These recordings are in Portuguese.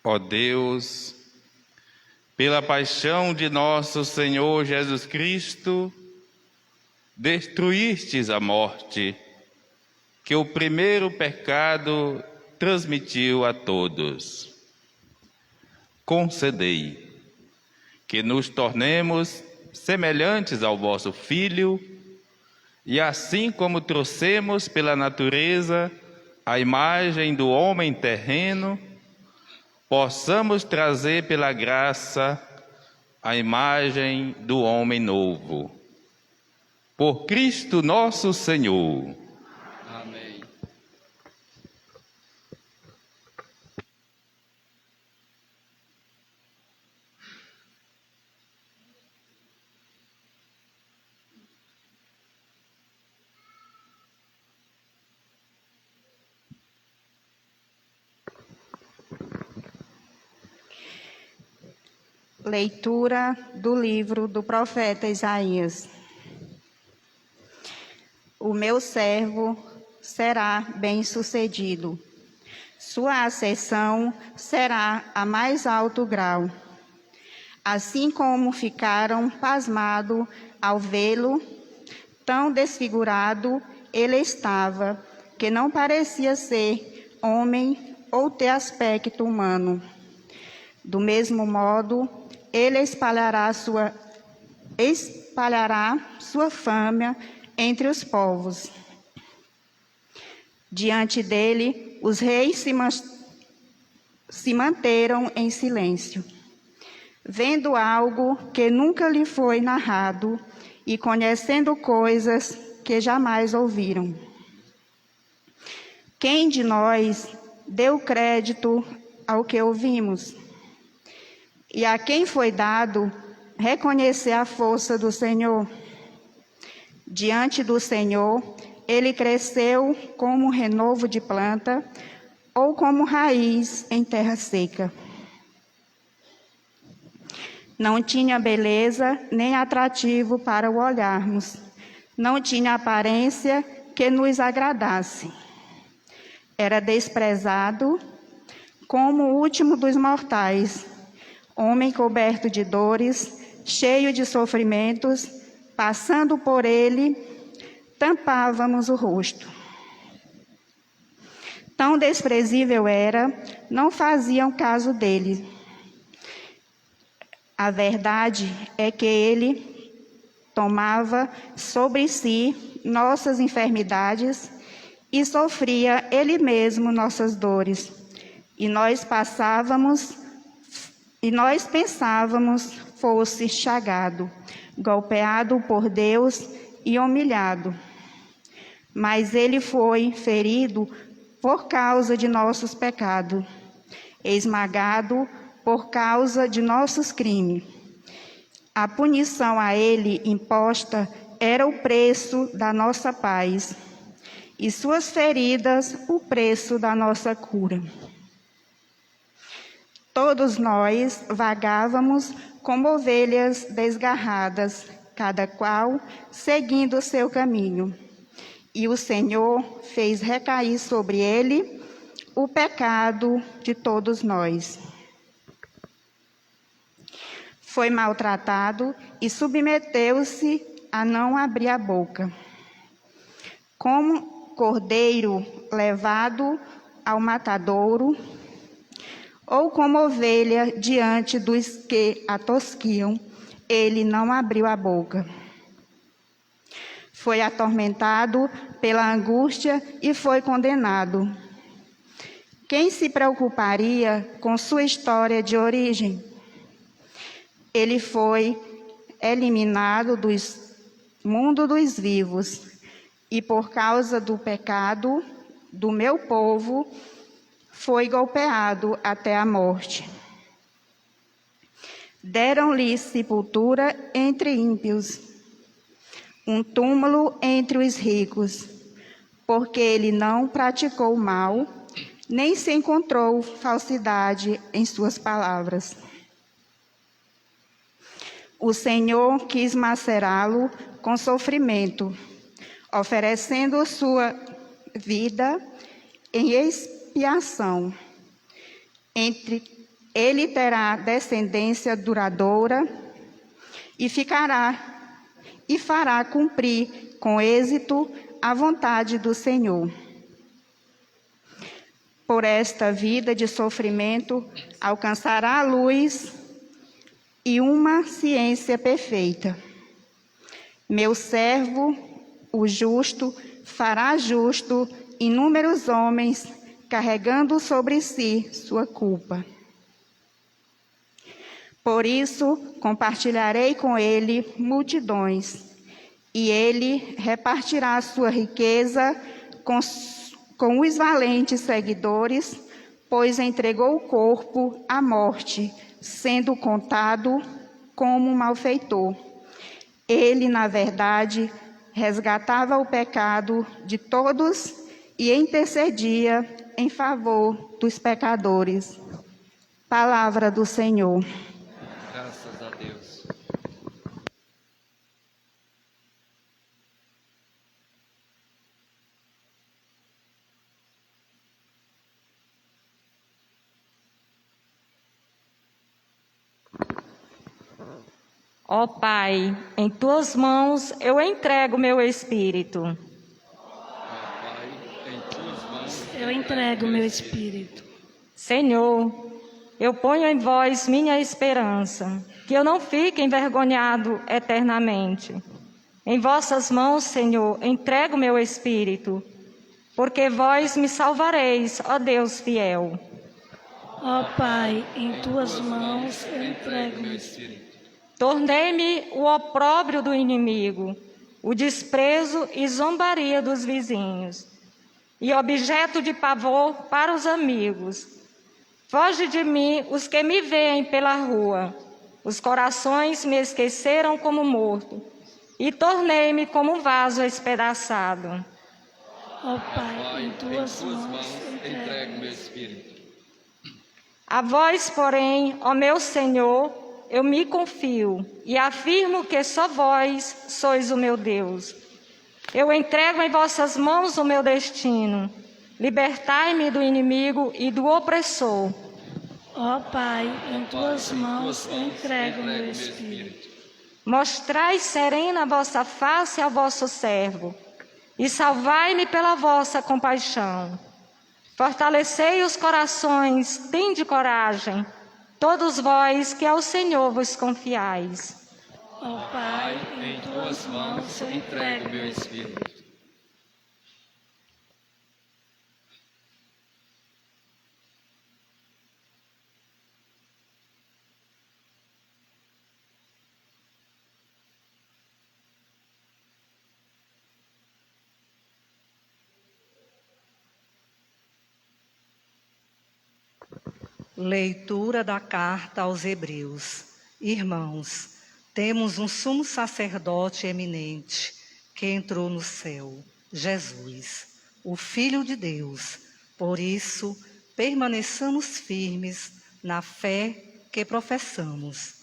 Ó Deus, pela paixão de nosso Senhor Jesus Cristo, destruístes a morte, que o primeiro pecado transmitiu a todos. Concedei que nos tornemos semelhantes ao vosso Filho, e assim como trouxemos pela natureza a imagem do homem terreno, possamos trazer pela graça a imagem do homem novo. Por Cristo nosso Senhor. Amém. Leitura do livro do profeta Isaías. O meu servo será bem-sucedido. Sua ascensão será a mais alto grau. Assim como ficaram pasmados ao vê-lo, tão desfigurado ele estava, que não parecia ser homem ou ter aspecto humano. Do mesmo modo, ele espalhará sua fama entre os povos. Diante dele, os reis se manteram em silêncio, vendo algo que nunca lhe foi narrado e conhecendo coisas que jamais ouviram. Quem de nós deu crédito ao que ouvimos? E a quem foi dado reconhecer a força do Senhor? Diante do Senhor, ele cresceu como renovo de planta ou como raiz em terra seca. Não tinha beleza nem atrativo para o olharmos. Não tinha aparência que nos agradasse. Era desprezado como o último dos mortais, homem coberto de dores, cheio de sofrimentos, passando por ele, tampávamos o rosto. Tão desprezível era, não faziam caso dele. A verdade é que ele tomava sobre si nossas enfermidades e sofria ele mesmo nossas dores. E nós pensávamos fosse chagado, golpeado por Deus e humilhado. Mas ele foi ferido por causa de nossos pecados, esmagado por causa de nossos crimes. A punição a ele imposta era o preço da nossa paz, e suas feridas o preço da nossa cura. Todos nós vagávamos como ovelhas desgarradas, cada qual seguindo o seu caminho. E o Senhor fez recair sobre ele o pecado de todos nós. Foi maltratado e submeteu-se a não abrir a boca. Como cordeiro levado ao matadouro, ou como ovelha diante dos que a tosquiam, ele não abriu a boca. Foi atormentado pela angústia e foi condenado. Quem se preocuparia com sua história de origem? Ele foi eliminado do mundo dos vivos, e por causa do pecado do meu povo, foi golpeado até a morte. Deram-lhe sepultura entre ímpios, um túmulo entre os ricos, porque ele não praticou mal, nem se encontrou falsidade em suas palavras. O Senhor quis macerá-lo com sofrimento, oferecendo sua vida em expiação Ele terá descendência duradoura e fará cumprir com êxito a vontade do Senhor. Por esta vida de sofrimento, alcançará a luz e uma ciência perfeita. Meu servo, o justo, fará justo inúmeros homens, carregando sobre si sua culpa. Por isso, compartilharei com ele multidões, e ele repartirá sua riqueza com os valentes seguidores, pois entregou o corpo à morte, sendo contado como um malfeitor. Ele, na verdade, resgatava o pecado de todos e intercedia em favor dos pecadores. Palavra do Senhor. Graças a Deus. Ó Pai, em tuas mãos eu entrego meu espírito. Eu entrego meu espírito. Senhor, eu ponho em vós minha esperança, que eu não fique envergonhado eternamente. Em vossas mãos, Senhor, entrego meu espírito, porque vós me salvareis, ó Deus fiel. Ó Pai, em tuas mãos eu entrego meu espírito. Tornei-me o opróbrio do inimigo, o desprezo e zombaria dos vizinhos, e objeto de pavor para os amigos. Foge de mim os que me veem pela rua. Os corações me esqueceram como morto, e tornei-me como um vaso espedaçado. Ó Pai, em tuas mãos entrego meu espírito. A vós, porém, ó meu Senhor, eu me confio e afirmo que só vós sois o meu Deus. Eu entrego em vossas mãos o meu destino. Libertai-me do inimigo e do opressor. Ó Pai, em tuas mãos eu entrego meu espírito. Mostrai serena a vossa face ao vosso servo, e salvai-me pela vossa compaixão. Fortalecei os corações, tende coragem, todos vós que ao Senhor vos confiais. Ó Pai, em tuas mãos eu entrego meu espírito. Leitura da carta aos Hebreus. Irmãos, temos um sumo sacerdote eminente que entrou no céu, Jesus, o Filho de Deus. Por isso, permaneçamos firmes na fé que professamos.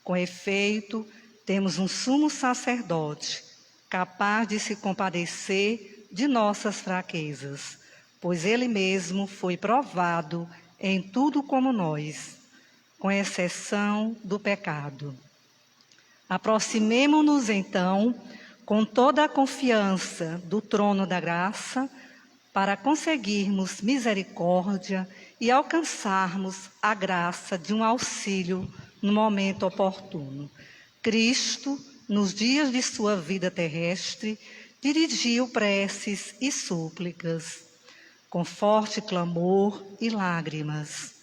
Com efeito, temos um sumo sacerdote capaz de se compadecer de nossas fraquezas, pois ele mesmo foi provado em tudo como nós, com exceção do pecado. Aproximemo-nos, então, com toda a confiança do trono da graça, para conseguirmos misericórdia e alcançarmos a graça de um auxílio no momento oportuno. Cristo, nos dias de sua vida terrestre, dirigiu preces e súplicas, com forte clamor e lágrimas,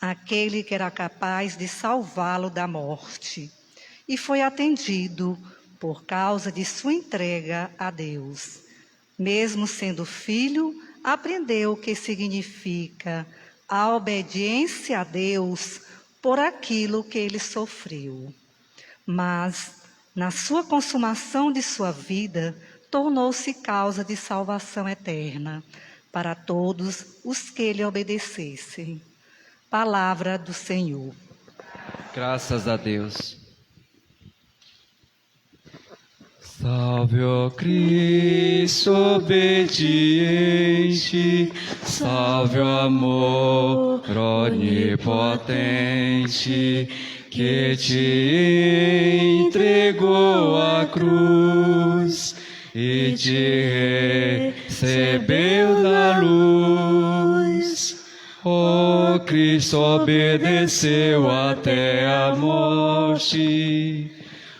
aquele que era capaz de salvá-lo da morte, e foi atendido por causa de sua entrega a Deus. Mesmo sendo filho, aprendeu o que significa a obediência a Deus por aquilo que ele sofreu. Mas, na sua consumação de sua vida, tornou-se causa de salvação eterna para todos os que lhe obedecessem. Palavra do Senhor. Graças a Deus. Salve, ó Cristo obediente, Salve o amor onipotente que te entregou a cruz e te recebeu na luz. O Cristo obedeceu até a morte,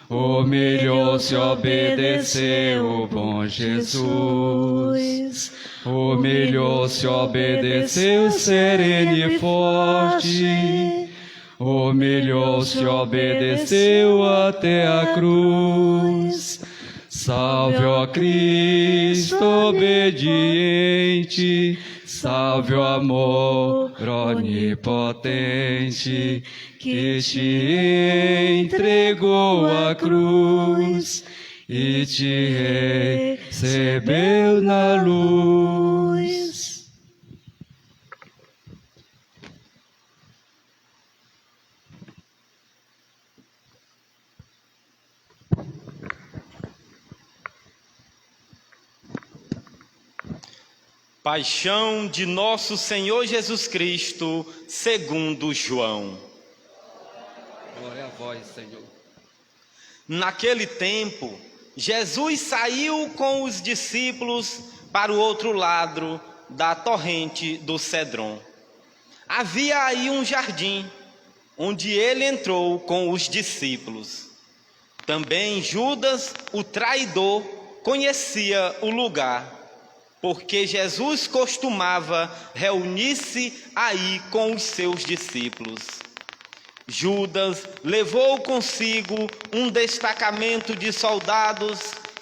humilhou-se, obedeceu o bom Jesus. Humilhou-se, obedeceu sereno e forte. Humilhou-se, obedeceu até a cruz. Salve, ó Cristo obediente, salve o amor onipotente que te entregou a cruz e te recebeu na luz. Paixão de nosso Senhor Jesus Cristo, segundo João. Glória a vós, Senhor. Naquele tempo, Jesus saiu com os discípulos para o outro lado da torrente do Cedron. Havia aí um jardim, onde ele entrou com os discípulos. Também Judas, o traidor, conhecia o lugar, porque Jesus costumava reunir-se aí com os seus discípulos. Judas levou consigo um destacamento de soldados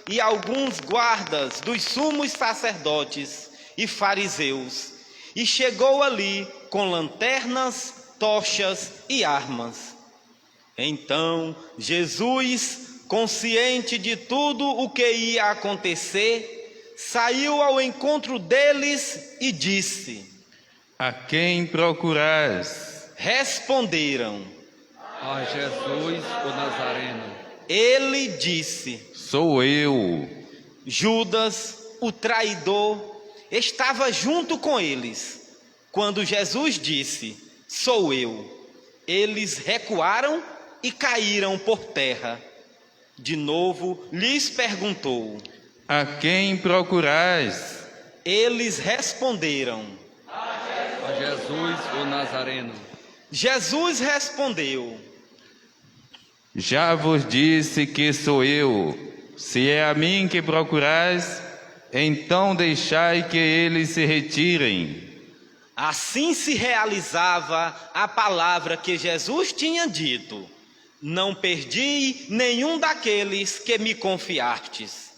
e alguns guardas dos sumos sacerdotes e fariseus, e chegou ali com lanternas, tochas e armas. Então Jesus, consciente de tudo o que ia acontecer, saiu ao encontro deles e disse: A quem procurais? Responderam: A Jesus o Nazareno. Ele disse: Sou eu. Judas, o traidor, estava junto com eles. Quando Jesus disse: Sou eu, eles recuaram e caíram por terra. De novo lhes perguntou: A quem procurais? Eles responderam: A Jesus o Nazareno. Jesus respondeu: Já vos disse que sou eu. Se é a mim que procurais, então deixai que eles se retirem. Assim se realizava a palavra que Jesus tinha dito: Não perdi nenhum daqueles que me confiastes.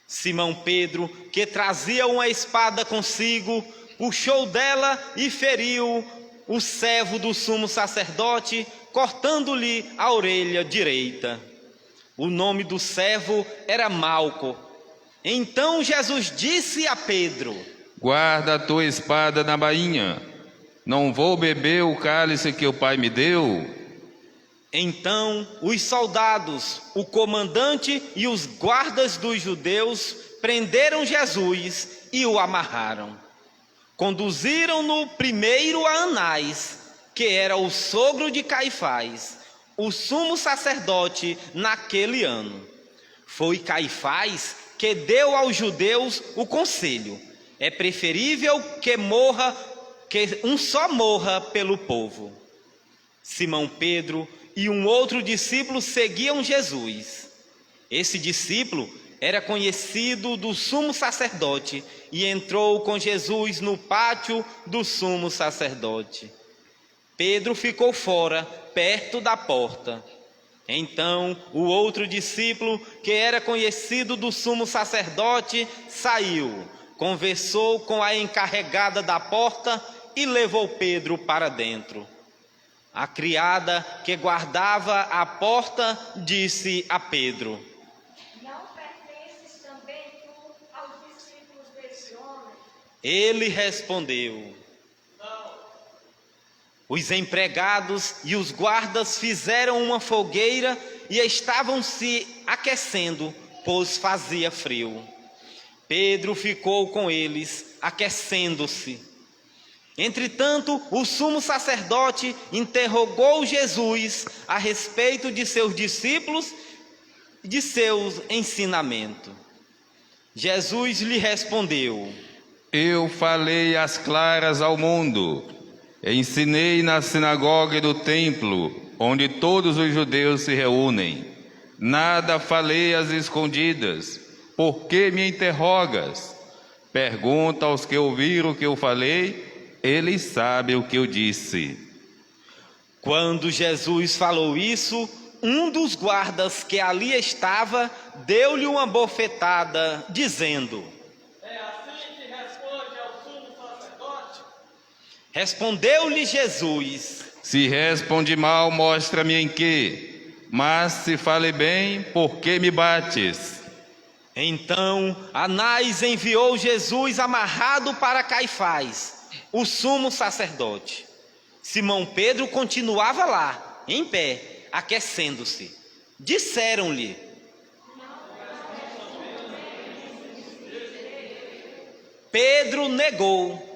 Simão Pedro, que trazia uma espada consigo, puxou dela e feriu o servo do sumo sacerdote, cortando-lhe a orelha direita. O nome do servo era Malco. Então Jesus disse a Pedro: Guarda a tua espada na bainha. Não vou beber o cálice que o Pai me deu. Então os soldados, o comandante e os guardas dos judeus prenderam Jesus e o amarraram. Conduziram-no primeiro a Anás, que era o sogro de Caifás, o sumo sacerdote naquele ano. Foi Caifás que deu aos judeus o conselho: é preferível que um só morra pelo povo. Simão Pedro e um outro discípulo seguiam Jesus. Esse discípulo era conhecido do sumo sacerdote e entrou com Jesus no pátio do sumo sacerdote. Pedro ficou fora, perto da porta. Então o outro discípulo, que era conhecido do sumo sacerdote, saiu, conversou com a encarregada da porta e levou Pedro para dentro. A criada que guardava a porta disse a Pedro: Não pertences também tu aos discípulos desse homem? Ele respondeu: Não. Os empregados e os guardas fizeram uma fogueira e estavam se aquecendo, pois fazia frio. Pedro ficou com eles, aquecendo-se. Entretanto, o sumo sacerdote interrogou Jesus a respeito de seus discípulos e de seus ensinamentos. Jesus lhe respondeu: Eu falei às claras ao mundo, ensinei na sinagoga do templo, onde todos os judeus se reúnem. Nada falei às escondidas. Por que me interrogas? Pergunta aos que ouviram o que eu falei, eles sabem o que eu disse. Quando Jesus falou isso, um dos guardas que ali estava deu-lhe uma bofetada, dizendo: É assim que responde ao sumo sacerdote? Respondeu-lhe Jesus: Se responde mal, mostra-me em quê? Mas se fale bem, por que me bates? Então Anás enviou Jesus amarrado para Caifás, o sumo sacerdote. Simão Pedro continuava lá, em pé, aquecendo-se. Disseram-lhe: Pedro negou.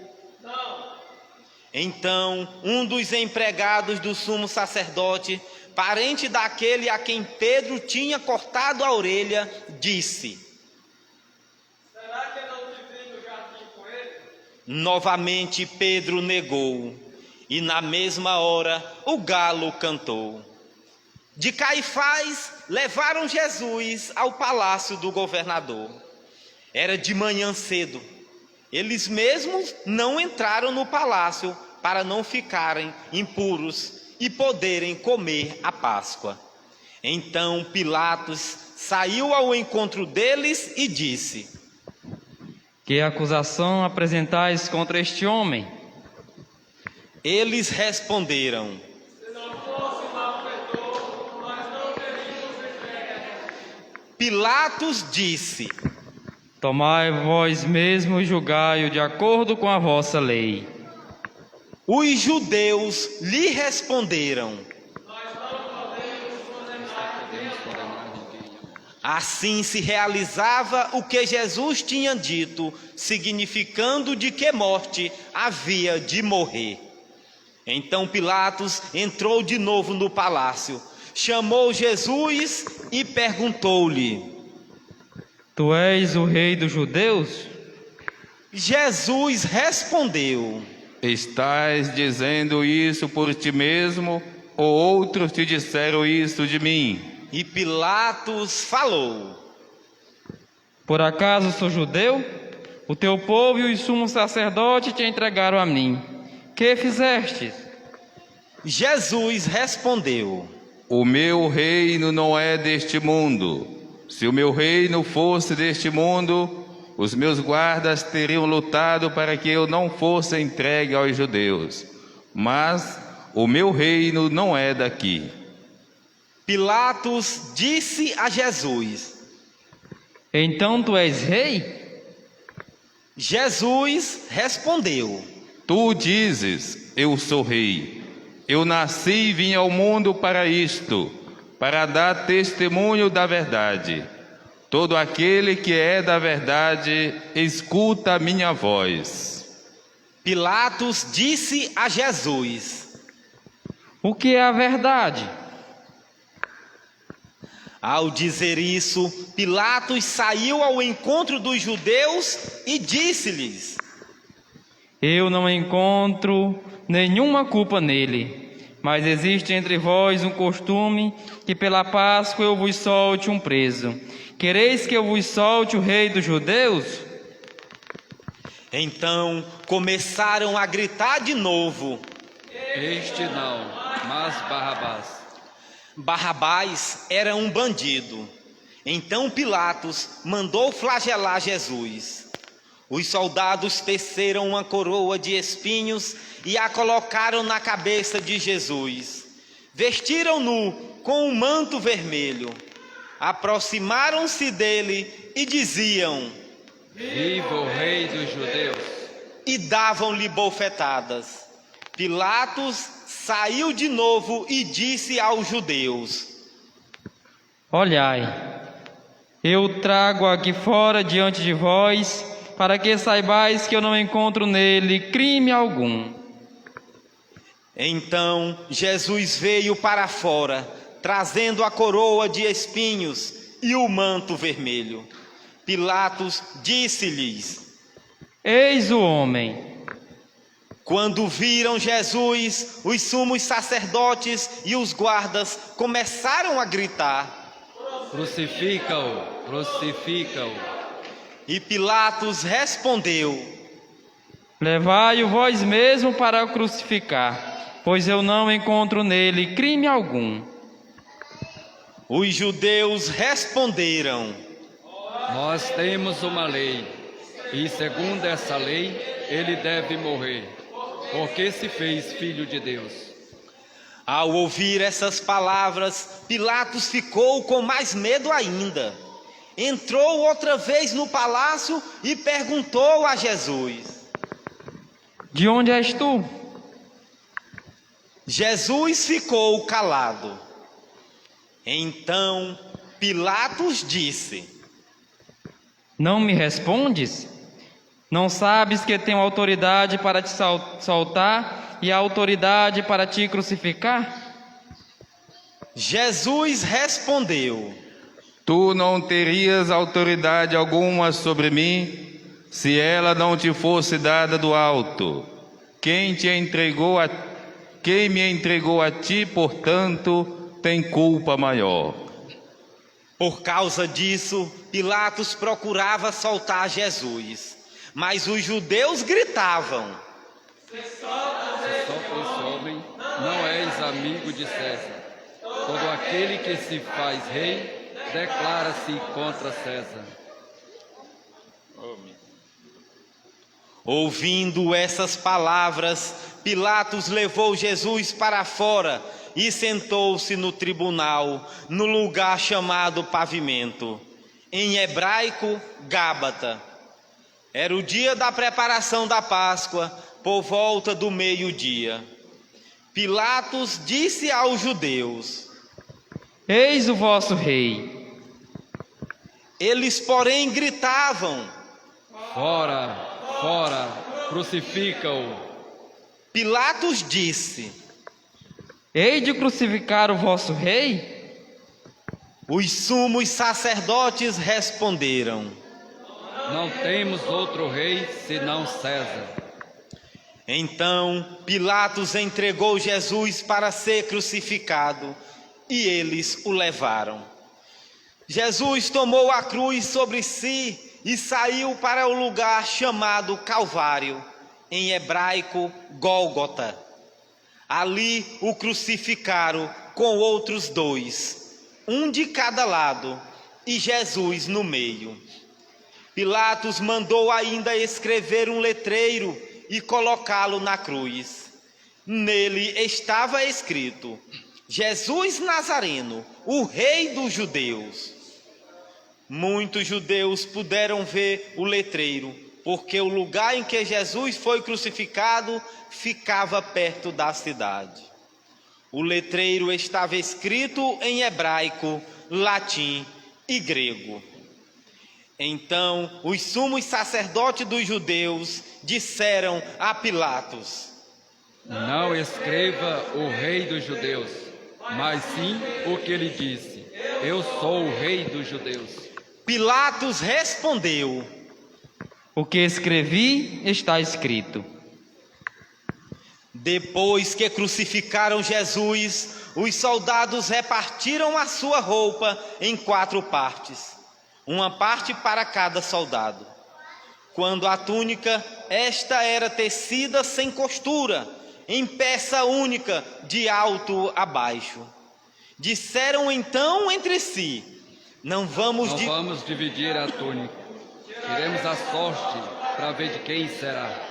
Então um dos empregados do sumo sacerdote, parente daquele a quem Pedro tinha cortado a orelha, disse: Será que não te vi no jardim com ele? Novamente Pedro negou, e na mesma hora o galo cantou. De Caifás levaram Jesus ao palácio do governador. Era de manhã cedo. Eles mesmos não entraram no palácio para não ficarem impuros e poderem comer a Páscoa. Então Pilatos saiu ao encontro deles e disse: Que acusação apresentais contra este homem? Eles responderam: Se não fosse malfeitor, nós não teríamos entregue. Pilatos disse: Tomai vós mesmos e julgai-o de acordo com a vossa lei. Os judeus lhe responderam: Assim se realizava o que Jesus tinha dito, significando de que morte havia de morrer. Então Pilatos entrou de novo no palácio, chamou Jesus e perguntou-lhe: Tu és o rei dos judeus? Jesus respondeu: Estás dizendo isso por ti mesmo, ou outros te disseram isso de mim? E Pilatos falou: Por acaso sou judeu? O teu povo e os sumos sacerdotes te entregaram a mim. Que fizestes? Jesus respondeu: O meu reino não é deste mundo. Se o meu reino fosse deste mundo, os meus guardas teriam lutado para que eu não fosse entregue aos judeus. Mas o meu reino não é daqui. Pilatos disse a Jesus: Então tu és rei? Jesus respondeu: Tu dizes, eu sou rei. Eu nasci e vim ao mundo para isto, para dar testemunho da verdade. Todo aquele que é da verdade, escuta a minha voz. Pilatos disse a Jesus: O que é a verdade? Ao dizer isso, Pilatos saiu ao encontro dos judeus e disse-lhes: Eu não encontro nenhuma culpa nele, mas existe entre vós um costume que pela Páscoa eu vos solte um preso. Quereis que eu vos solte o rei dos judeus? Então começaram a gritar de novo: Este não, mas Barrabás. Barrabás era um bandido. Então Pilatos mandou flagelar Jesus. Os soldados teceram uma coroa de espinhos e a colocaram na cabeça de Jesus. Vestiram-no com um manto vermelho. Aproximaram-se dele e diziam: Viva o rei dos judeus! E davam-lhe bofetadas. Pilatos saiu de novo e disse aos judeus: Olhai, eu trago aqui fora diante de vós para que saibais que eu não encontro nele crime algum. Então Jesus veio para fora, trazendo a coroa de espinhos e o manto vermelho. Pilatos disse-lhes: Eis o homem. Quando viram Jesus, os sumos sacerdotes e os guardas começaram a gritar. Crucifica-o, crucifica-o. E Pilatos respondeu: Levai-o vós mesmo para o crucificar, pois eu não encontro nele crime algum. Os judeus responderam: Nós temos uma lei, e segundo essa lei, ele deve morrer, porque se fez filho de Deus. Ao ouvir essas palavras, Pilatos ficou com mais medo ainda. Entrou outra vez no palácio e perguntou a Jesus: De onde és tu? Jesus ficou calado. Então Pilatos disse: Não me respondes? Não sabes que tenho autoridade para te soltar e a autoridade para te crucificar? Jesus respondeu: Tu não terias autoridade alguma sobre mim, se ela não te fosse dada do alto. Quem me entregou a ti, portanto, tem culpa maior. Por causa disso, Pilatos procurava soltar Jesus, mas os judeus gritavam: Se solta esse homem, não és amigo de César. Todo aquele que se faz rei declara-se contra César. Ouvindo essas palavras, Pilatos levou Jesus para fora e sentou-se no tribunal, no lugar chamado Pavimento, em hebraico, Gábata. Era o dia da preparação da Páscoa, por volta do meio-dia. Pilatos disse aos judeus: Eis o vosso rei. Eles, porém, gritavam: Fora, fora, crucifica-o. Pilatos disse: Hei de crucificar o vosso rei? Os sumos sacerdotes responderam: Não temos outro rei senão César. Então Pilatos entregou Jesus para ser crucificado e eles o levaram. Jesus tomou a cruz sobre si e saiu para o lugar chamado Calvário, em hebraico Gólgota. Ali o crucificaram com outros dois, um de cada lado, e Jesus no meio. Pilatos mandou ainda escrever um letreiro e colocá-lo na cruz. Nele estava escrito: Jesus Nazareno, o Rei dos Judeus. Muitos judeus puderam ver o letreiro, porque o lugar em que Jesus foi crucificado ficava perto da cidade. O letreiro estava escrito em hebraico, latim e grego. Então os sumos sacerdotes dos judeus disseram a Pilatos: Não escreva o rei dos judeus, mas sim o que ele disse: Eu sou o rei dos judeus. Pilatos respondeu: O que escrevi está escrito. Depois que crucificaram Jesus, os soldados repartiram a sua roupa em 4 partes, uma parte para cada soldado. Quando a túnica, esta era tecida sem costura, em peça única, de alto a baixo. Disseram então entre si: Não vamos dividir a túnica. Tiremos a sorte para ver de quem será.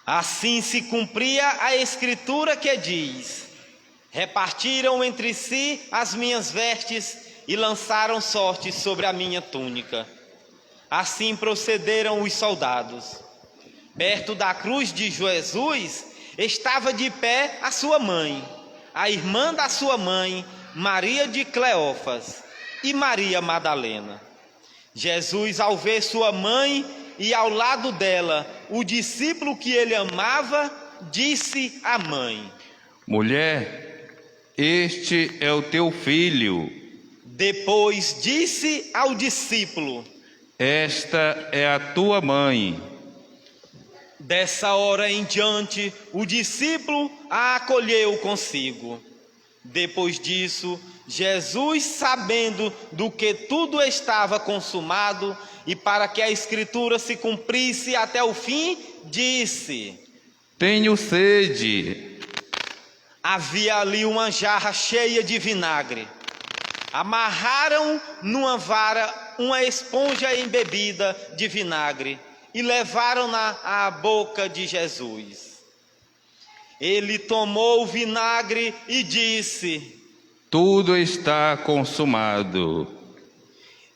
Assim se cumpria a escritura que diz: Repartiram entre si as minhas vestes e lançaram sorte sobre a minha túnica. Assim procederam os soldados. Perto da cruz de Jesus estava de pé a sua mãe, a irmã da sua mãe, Maria de Cleófas, e Maria Madalena. Jesus, ao ver sua mãe e ao lado dela o discípulo que ele amava, disse à mãe: Mulher, este é o teu filho. Depois disse ao discípulo: Esta é a tua mãe. Dessa hora em diante, o discípulo a acolheu consigo. Depois disso, Jesus, sabendo do que tudo estava consumado e para que a Escritura se cumprisse até o fim, disse: Tenho sede. Havia ali uma jarra cheia de vinagre. Amarraram numa vara uma esponja embebida de vinagre e levaram-na à boca de Jesus. Ele tomou o vinagre e disse: Tudo está consumado.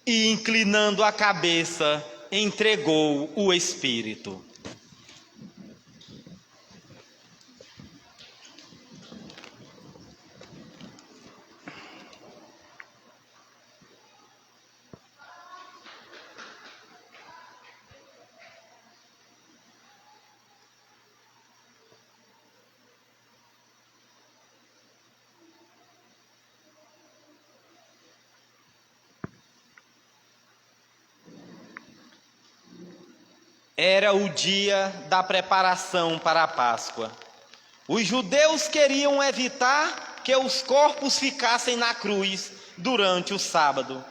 E inclinando a cabeça, entregou o Espírito. Era o dia da preparação para a Páscoa. Os judeus queriam evitar que os corpos ficassem na cruz durante o sábado,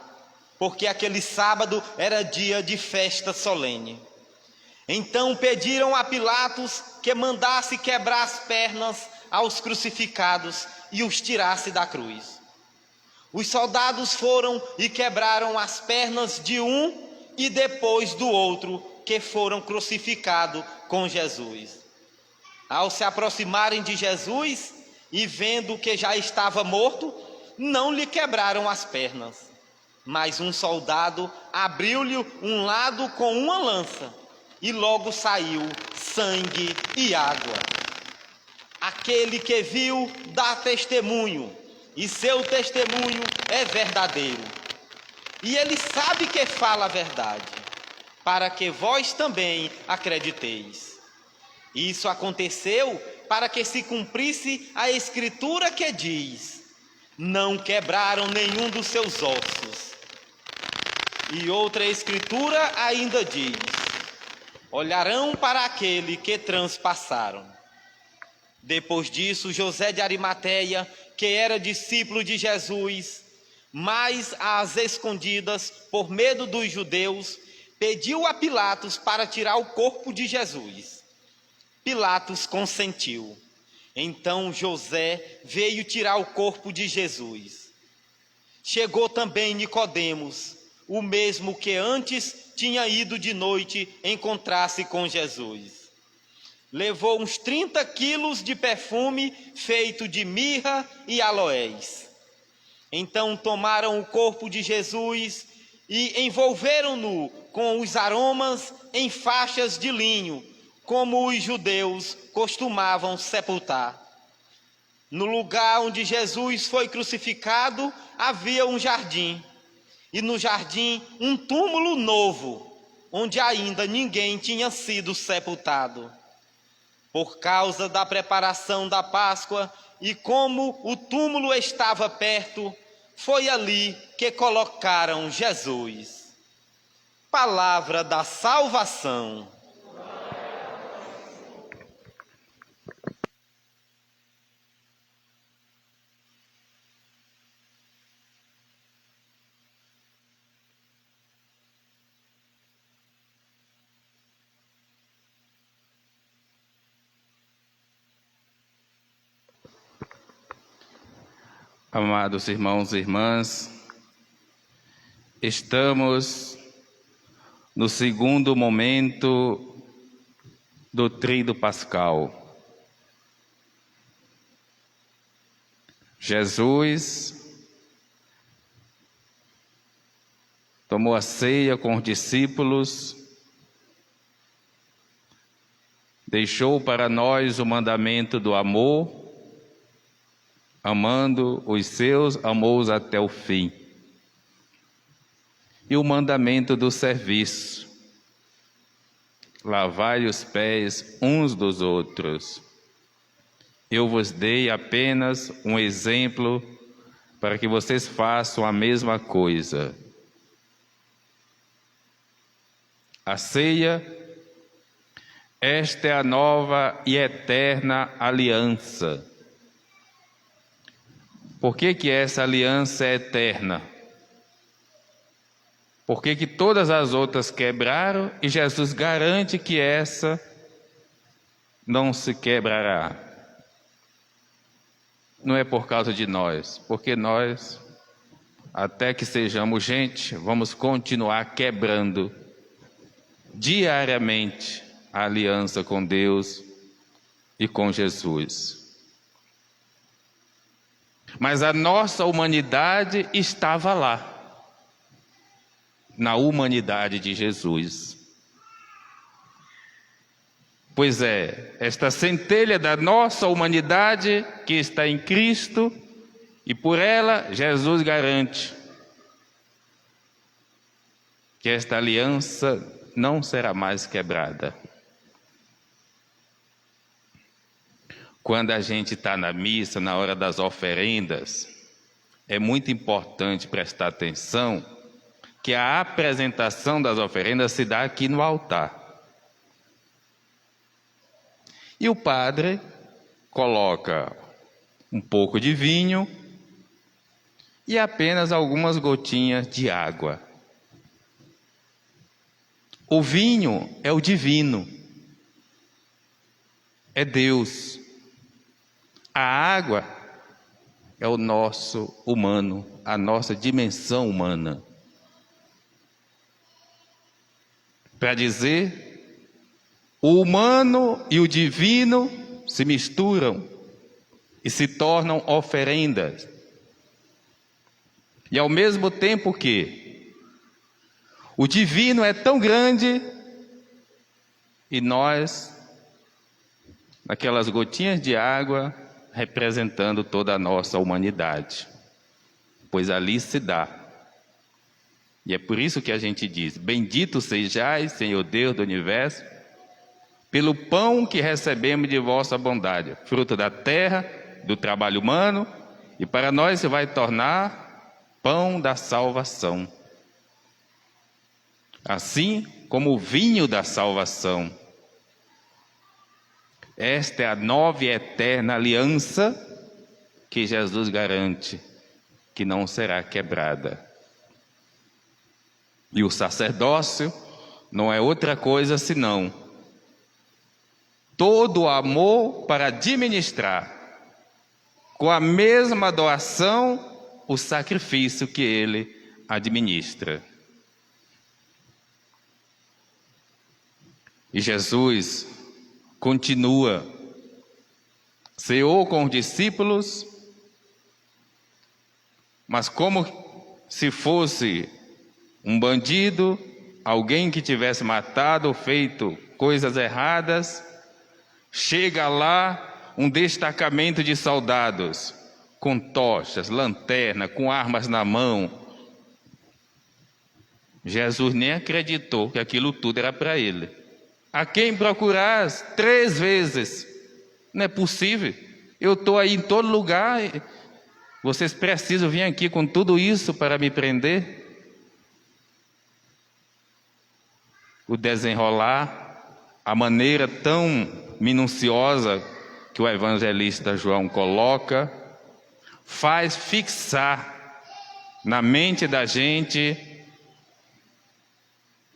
porque aquele sábado era dia de festa solene. Então pediram a Pilatos que mandasse quebrar as pernas aos crucificados e os tirasse da cruz. Os soldados foram e quebraram as pernas de um e depois do outro, que foram crucificados com Jesus. Ao se aproximarem de Jesus e vendo que já estava morto, não lhe quebraram as pernas, mas um soldado abriu-lhe um lado com uma lança e logo saiu sangue e água. Aquele que viu dá testemunho, e seu testemunho é verdadeiro. E ele sabe que fala a verdade, para que vós também acrediteis. Isso aconteceu para que se cumprisse a Escritura que diz: não quebraram nenhum dos seus ossos. E outra Escritura ainda diz: olharão para aquele que transpassaram. Depois disso, José de Arimateia, que era discípulo de Jesus, mas às escondidas, por medo dos judeus, pediu a Pilatos para tirar o corpo de Jesus. Pilatos consentiu. Então José veio tirar o corpo de Jesus. Chegou também Nicodemos, o mesmo que antes tinha ido de noite encontrar-se com Jesus. Levou uns 30 quilos de perfume feito de mirra e aloés. Então tomaram o corpo de Jesus e envolveram-no com os aromas em faixas de linho, como os judeus costumavam sepultar. No lugar onde Jesus foi crucificado havia um jardim, e no jardim um túmulo novo, onde ainda ninguém tinha sido sepultado. Por causa da preparação da Páscoa e como o túmulo estava perto, foi ali que colocaram Jesus. Palavra da salvação. Amados irmãos e irmãs, estamos no segundo momento do Tríduo Pascal. Jesus tomou a ceia com os discípulos, deixou para nós o mandamento do amor, amando os seus, amou-os até o fim. E o mandamento do serviço. lavai os pés uns dos outros. Eu vos dei apenas um exemplo para que vocês façam a mesma coisa. A ceia, esta é a nova e eterna aliança. Por que que essa aliança é eterna? Por que que todas as outras quebraram e Jesus garante que essa não se quebrará? Não é por causa de nós, porque nós, até que sejamos gente, vamos continuar quebrando diariamente a aliança com Deus e com Jesus. Mas a nossa humanidade estava lá, na humanidade de Jesus. Pois é, esta centelha da nossa humanidade que está em Cristo, e por ela Jesus garante que esta aliança não será mais quebrada. Quando a gente está na missa, na hora das oferendas, é muito importante prestar atenção que a apresentação das oferendas se dá aqui no altar. E o padre coloca um pouco de vinho e apenas algumas gotinhas de água. O vinho é o divino, é Deus. A água é o nosso humano, a nossa dimensão humana. Para dizer, o humano e o divino se misturam e se tornam oferendas. E ao mesmo tempo que o divino é tão grande e nós, naquelas gotinhas de água, representando toda a nossa humanidade, pois ali se dá. E é por isso que a gente diz: bendito sejais, Senhor Deus do universo, pelo pão que recebemos de vossa bondade, fruto da terra, do trabalho humano, e para nós se vai tornar pão da salvação. Assim como o vinho da salvação. Esta é a nova e eterna aliança que Jesus garante que não será quebrada. E o sacerdócio não é outra coisa senão todo o amor para administrar com a mesma doação o sacrifício que ele administra. E Jesus continua, ceou com os discípulos, mas como se fosse um bandido, alguém que tivesse matado ou feito coisas erradas, chega lá um destacamento de soldados, com tochas, lanterna, com armas na mão. Jesus nem acreditou que aquilo tudo era para ele. A quem procuras 3 vezes? Não é possível. Eu estou aí em todo lugar. Vocês precisam vir aqui com tudo isso para me prender? O desenrolar, a maneira tão minuciosa que o evangelista João coloca, faz fixar na mente da gente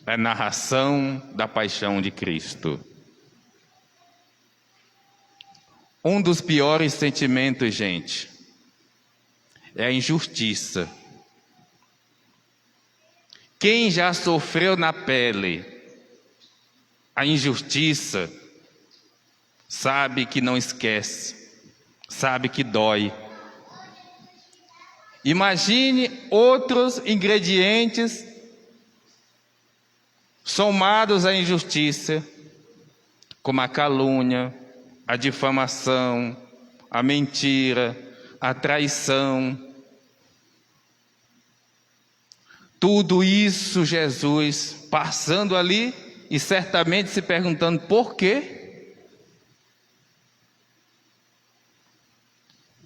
a narração da paixão de Cristo. Um dos piores sentimentos, gente, é a injustiça. Quem já sofreu na pele a injustiça, sabe que não esquece, sabe que dói. Imagine outros ingredientes somados à injustiça, como a calúnia, a difamação, a mentira, a traição. Tudo isso Jesus passando ali e certamente se perguntando por quê.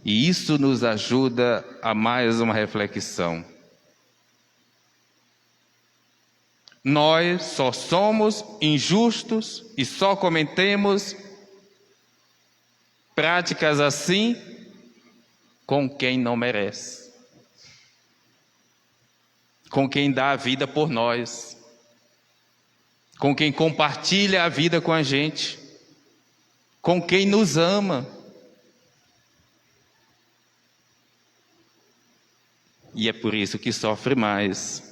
E isso nos ajuda a mais uma reflexão. Nós só somos injustos e só cometemos práticas assim com quem não merece, com quem dá a vida por nós, com quem compartilha a vida com a gente, com quem nos ama. E é por isso que sofre mais.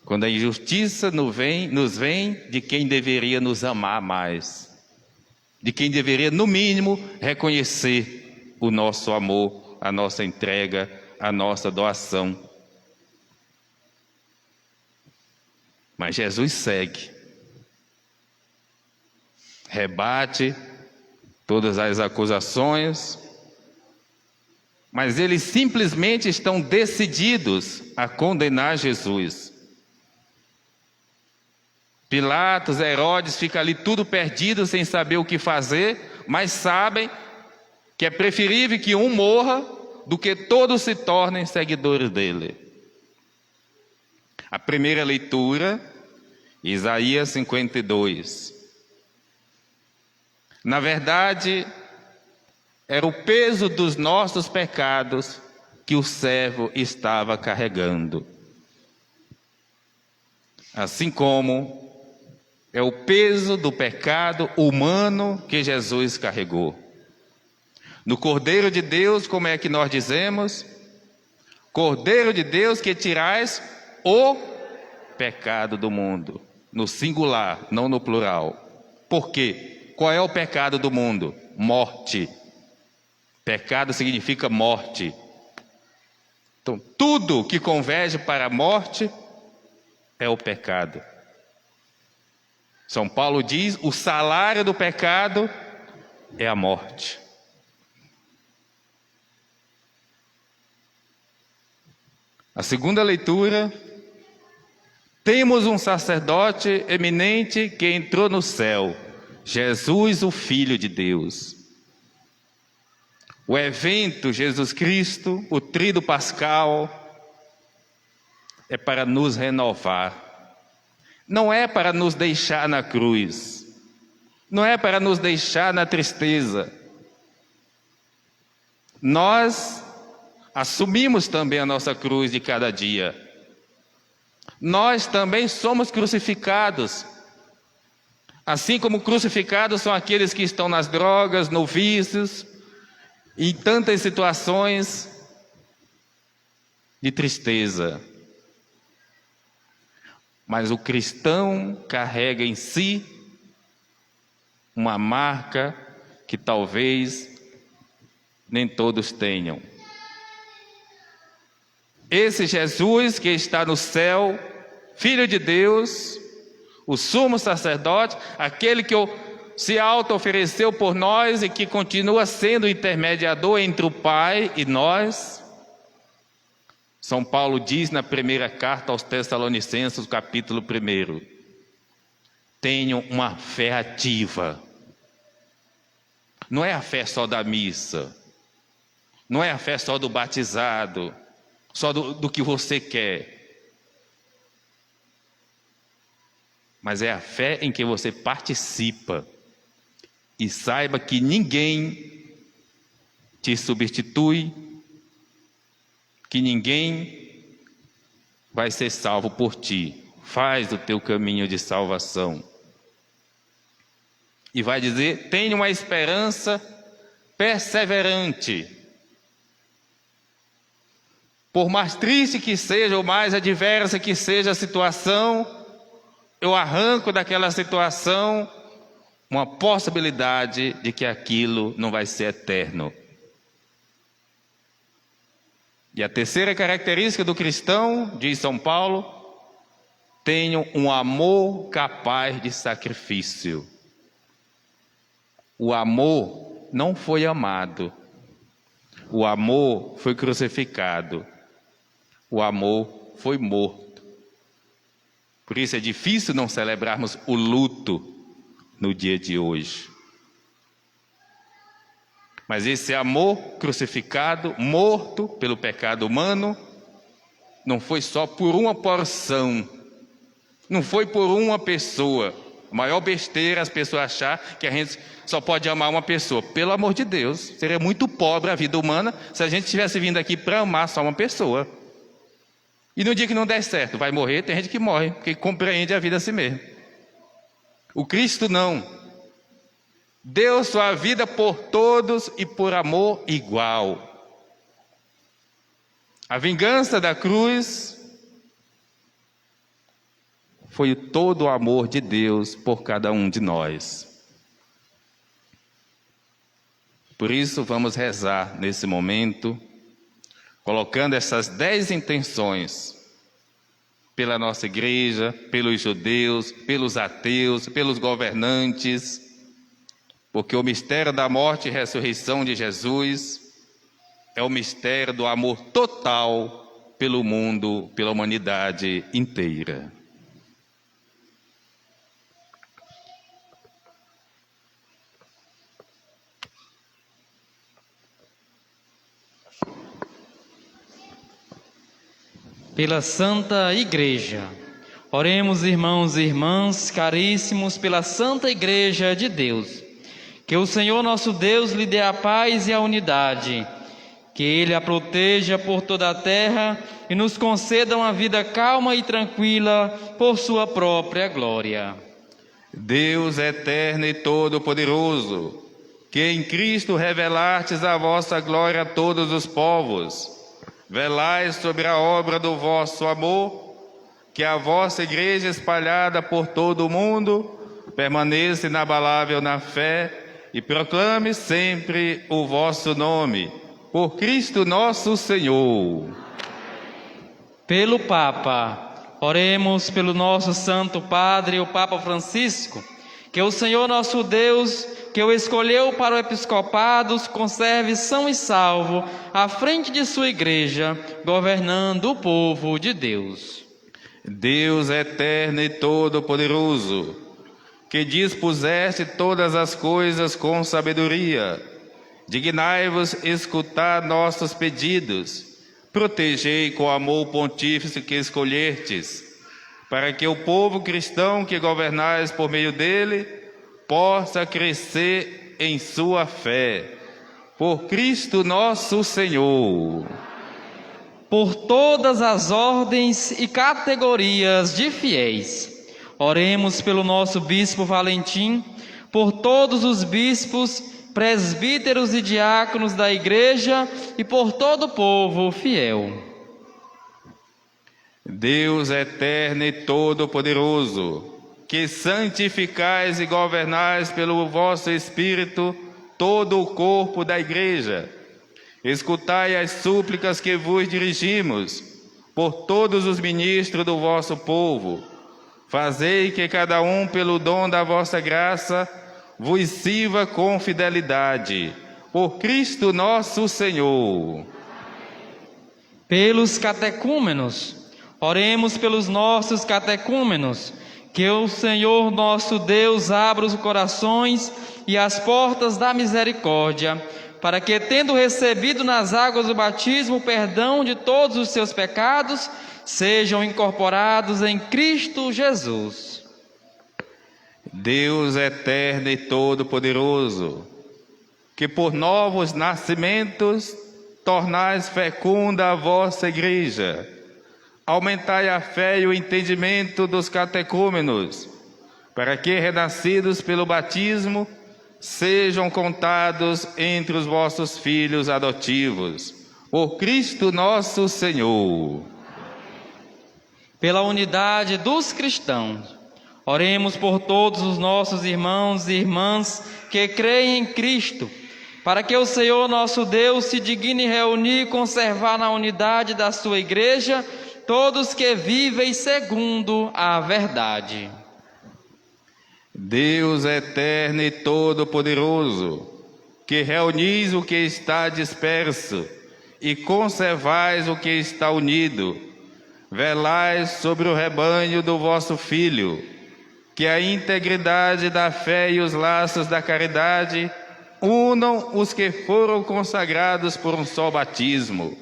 Quando a injustiça nos vem de quem deveria nos amar mais, de quem deveria, no mínimo, reconhecer o nosso amor, a nossa entrega, a nossa doação. Mas Jesus segue, rebate todas as acusações, mas eles simplesmente estão decididos a condenar Jesus. Pilatos, Herodes, fica ali tudo perdido, sem saber o que fazer, mas sabem que é preferível que um morra do que todos se tornem seguidores dele. A primeira leitura, Isaías 52. Na verdade, era o peso dos nossos pecados que o servo estava carregando. Assim como é o peso do pecado humano que Jesus carregou. No Cordeiro de Deus, como é que nós dizemos? Cordeiro de Deus que tirais o pecado do mundo. No singular, não no plural. Por quê? Qual é o pecado do mundo? Morte. Pecado significa morte. Então, tudo que converge para a morte é o pecado. São Paulo diz, o salário do pecado é a morte. A segunda leitura, temos um sacerdote eminente que entrou no céu, Jesus, o Filho de Deus. O evento Jesus Cristo, o tríduo pascal, é para nos renovar. Não é para nos deixar na cruz, não é para nos deixar na tristeza. Nós assumimos também a nossa cruz de cada dia. Nós também somos crucificados. Assim como crucificados são aqueles que estão nas drogas, no vícios, em tantas situações de tristeza. Mas o cristão carrega em si uma marca que talvez nem todos tenham. Esse Jesus que está no céu, Filho de Deus, o sumo sacerdote, aquele que se auto-ofereceu por nós e que continua sendo o intermediador entre o Pai e nós. São Paulo diz na primeira carta aos Tessalonicenses, capítulo 1, tenham uma fé ativa. Não é a fé só da missa, não é a fé só do batizado, só do que você quer. Mas é a fé em que você participa e saiba que ninguém te substitui, que ninguém vai ser salvo por ti. Faz o teu caminho de salvação. E vai dizer, tenha uma esperança perseverante. Por mais triste que seja, ou mais adversa que seja a situação, eu arranco daquela situação uma possibilidade de que aquilo não vai ser eterno. E a terceira característica do cristão, diz São Paulo, tenham um amor capaz de sacrifício. O amor não foi amado. O amor foi crucificado. O amor foi morto. Por isso é difícil não celebrarmos o luto no dia de hoje. Mas esse amor crucificado, morto pelo pecado humano, não foi só por uma porção, não foi por uma pessoa. A maior besteira as pessoas achar que a gente só pode amar uma pessoa. Pelo amor de Deus, seria muito pobre a vida humana se a gente tivesse vindo aqui para amar só uma pessoa. E no dia que não der certo, vai morrer, tem gente que morre, porque compreende a vida a si mesmo. O Cristo não. Deu sua vida por todos e por amor igual. A vingança da cruz foi todo o amor de Deus por cada um de nós. Por isso vamos rezar nesse momento, colocando essas 10 intenções pela nossa igreja, pelos judeus, pelos ateus, pelos governantes, porque o mistério da morte e ressurreição de Jesus é o mistério do amor total pelo mundo, pela humanidade inteira. Pela Santa Igreja. Oremos, irmãos e irmãs, caríssimos, pela Santa Igreja de Deus. Que o Senhor nosso Deus lhe dê a paz e a unidade, que Ele a proteja por toda a terra e nos conceda uma vida calma e tranquila por sua própria glória. Deus eterno e todo-poderoso, que em Cristo revelastes a vossa glória a todos os povos, velai sobre a obra do vosso amor, que a vossa igreja espalhada por todo o mundo permaneça inabalável na fé e proclame sempre o vosso nome, por Cristo nosso Senhor. Pelo Papa, oremos pelo nosso Santo Padre, o Papa Francisco, que o Senhor nosso Deus, que o escolheu para o episcopado, conserve são e salvo à frente de sua igreja, governando o povo de Deus. Deus eterno e todo-poderoso, que dispuseste todas as coisas com sabedoria, dignai-vos escutar nossos pedidos, protegei com amor o pontífice que escolhertes, para que o povo cristão que governais por meio dele possa crescer em sua fé. Por Cristo nosso Senhor. Por todas as ordens e categorias de fiéis, oremos pelo nosso Bispo Valentim, por todos os bispos, presbíteros e diáconos da Igreja e por todo o povo fiel. Deus eterno e todo-poderoso, que santificais e governais pelo vosso Espírito todo o corpo da Igreja, escutai as súplicas que vos dirigimos por todos os ministros do vosso povo. Fazei que cada um, pelo dom da vossa graça, vos sirva com fidelidade. Por Cristo nosso Senhor. Pelos catecúmenos, oremos pelos nossos catecúmenos, que o Senhor nosso Deus abra os corações e as portas da misericórdia, para que, tendo recebido nas águas do batismo o perdão de todos os seus pecados, sejam incorporados em Cristo Jesus. Deus eterno e todo-poderoso, que por novos nascimentos tornais fecunda a vossa igreja, aumentai a fé e o entendimento dos catecúmenos, para que, renascidos pelo batismo, sejam contados entre os vossos filhos adotivos. Por Cristo nosso Senhor. Pela unidade dos cristãos, oremos por todos os nossos irmãos e irmãs que creem em Cristo, para que o Senhor nosso Deus se digne reunir e conservar na unidade da sua igreja todos que vivem segundo a verdade. Deus eterno e todo-poderoso, que reunis o que está disperso e conservais o que está unido, velai sobre o rebanho do vosso Filho, que a integridade da fé e os laços da caridade unam os que foram consagrados por um só batismo.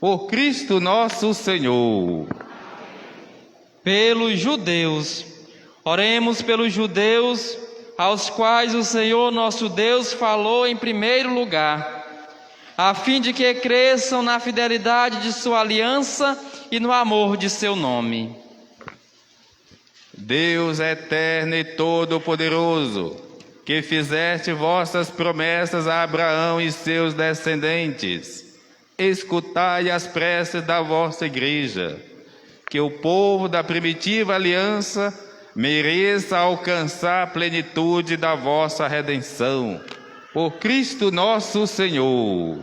Por Cristo nosso Senhor. Pelos judeus, oremos pelos judeus, aos quais o Senhor nosso Deus falou em primeiro lugar, a fim de que cresçam na fidelidade de sua aliança e no amor de seu nome. Deus eterno e todo-poderoso, que fizeste vossas promessas a Abraão e seus descendentes, escutai as preces da vossa igreja, que o povo da primitiva aliança mereça alcançar a plenitude da vossa redenção. Por Cristo nosso Senhor.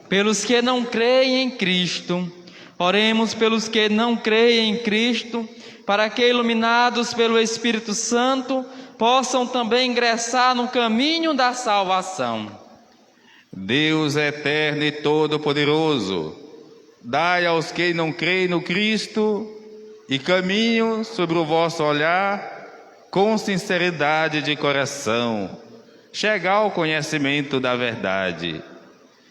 Pelos que não creem em Cristo, oremos pelos que não creem em Cristo, para que, iluminados pelo Espírito Santo, possam também ingressar no caminho da salvação. Deus eterno e todo-poderoso, dai aos que não creem no Cristo e caminham sobre o vosso olhar com sinceridade de coração, chegar ao conhecimento da verdade,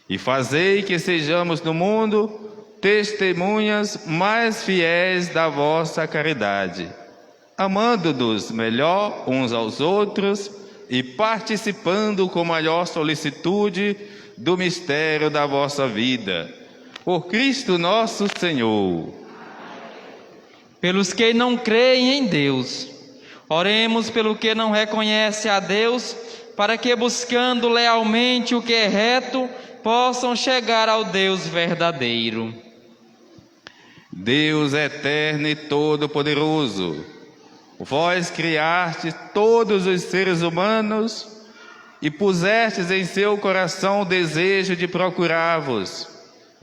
e fazei que sejamos no mundo testemunhas mais fiéis da vossa caridade, amando-nos melhor uns aos outros e participando com maior solicitude do mistério da vossa vida. Por Cristo nosso Senhor. Pelos que não creem em Deus, oremos pelo que não reconhece a Deus, para que, buscando lealmente o que é reto, possam chegar ao Deus verdadeiro. Deus eterno e todo-poderoso, vós criastes todos os seres humanos e pusestes em seu coração o desejo de procurar-vos,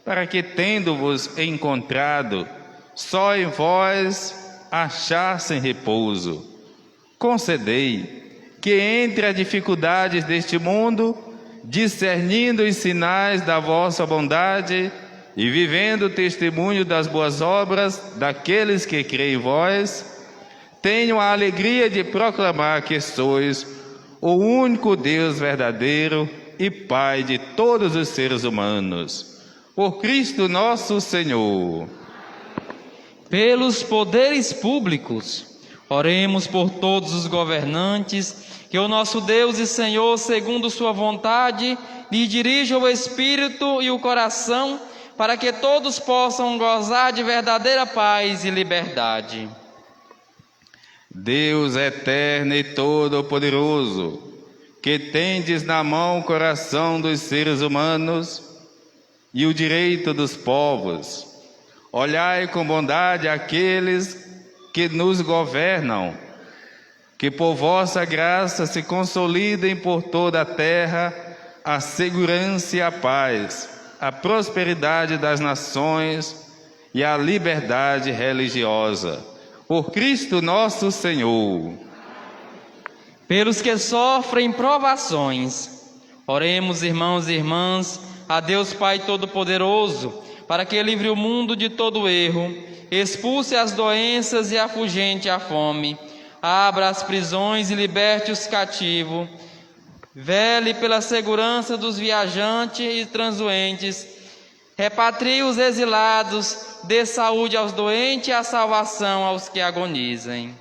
para que, tendo-vos encontrado, só em vós achassem repouso. Concedei que, entre as dificuldades deste mundo, discernindo os sinais da vossa bondade e vivendo o testemunho das boas obras daqueles que creem em vós, tenham a alegria de proclamar que sois o único Deus verdadeiro e Pai de todos os seres humanos. Por Cristo nosso Senhor. Pelos poderes públicos, oremos por todos os governantes, que o nosso Deus e Senhor, segundo sua vontade, lhe dirija o espírito e o coração, para que todos possam gozar de verdadeira paz e liberdade. Deus eterno e todo-poderoso, que tendes na mão o coração dos seres humanos e o direito dos povos, olhai com bondade aqueles que nos governam, que por vossa graça se consolidem por toda a terra a segurança e a paz, a prosperidade das nações e a liberdade religiosa. Por Cristo nosso Senhor. Pelos que sofrem provações, oremos, irmãos e irmãs, a Deus Pai Todo-Poderoso, para que livre o mundo de todo erro, expulse as doenças e afugente a fome, abra as prisões e liberte os cativos, vele pela segurança dos viajantes e transuentes, repatrie os exilados, dê saúde aos doentes e a salvação aos que agonizem.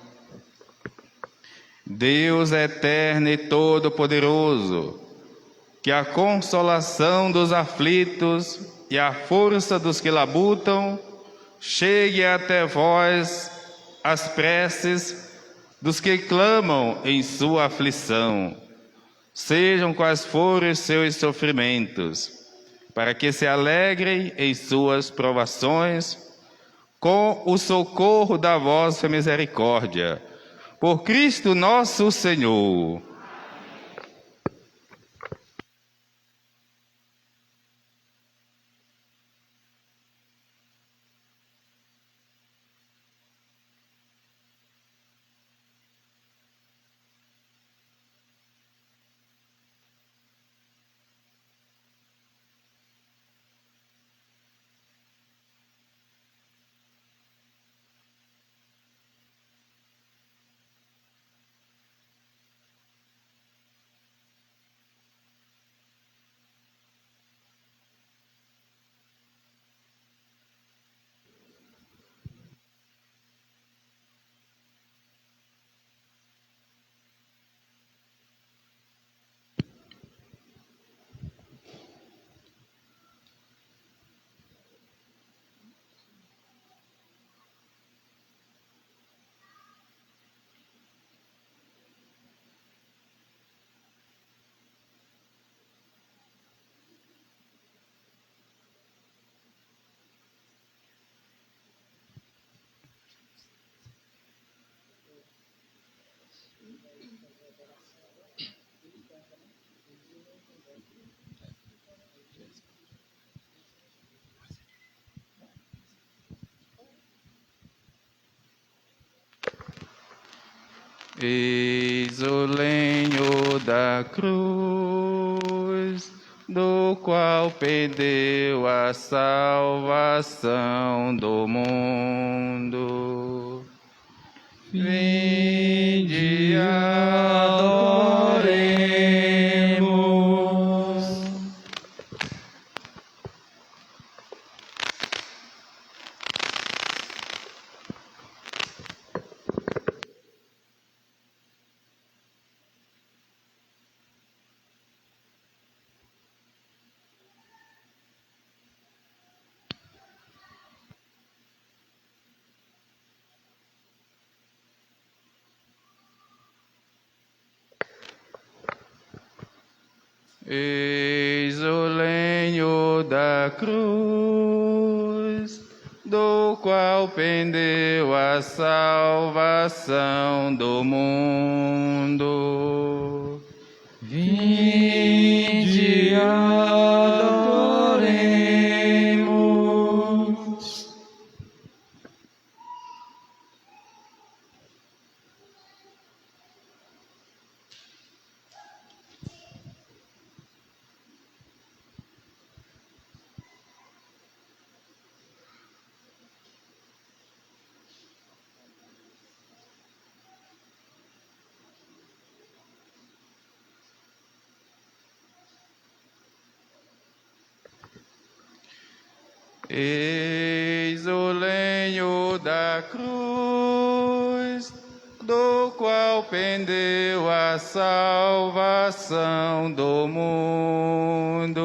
Deus eterno e todo-poderoso, que a consolação dos aflitos e a força dos que labutam chegue até vós as preces dos que clamam em sua aflição, sejam quais forem os seus sofrimentos, para que se alegrem em suas provações com o socorro da vossa misericórdia. Por Cristo nosso Senhor. Eis o lenho da cruz, do qual pendeu a salvação do mundo. Vinde, adoremos. Eis o lenho da cruz, do qual pendeu a salvação do mundo. Vinde, adoremos. Eis o lenho da cruz, do qual pendeu a salvação do mundo.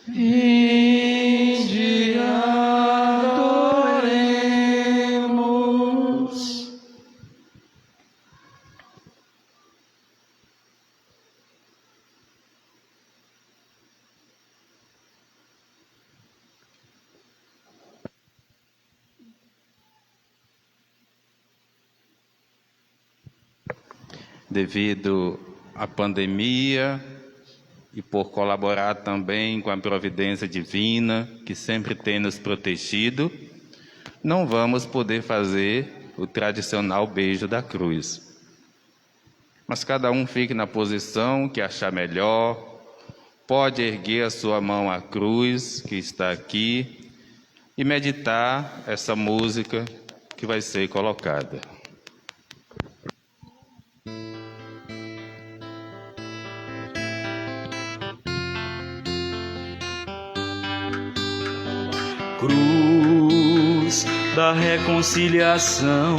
Vinde, adoremos. Devido à pandemia e por colaborar também com a providência divina, que sempre tem nos protegido, não vamos poder fazer o tradicional beijo da cruz. Mas cada um fique na posição que achar melhor, pode erguer a sua mão à cruz, que está aqui, e meditar essa música que vai ser colocada. Cruz da reconciliação,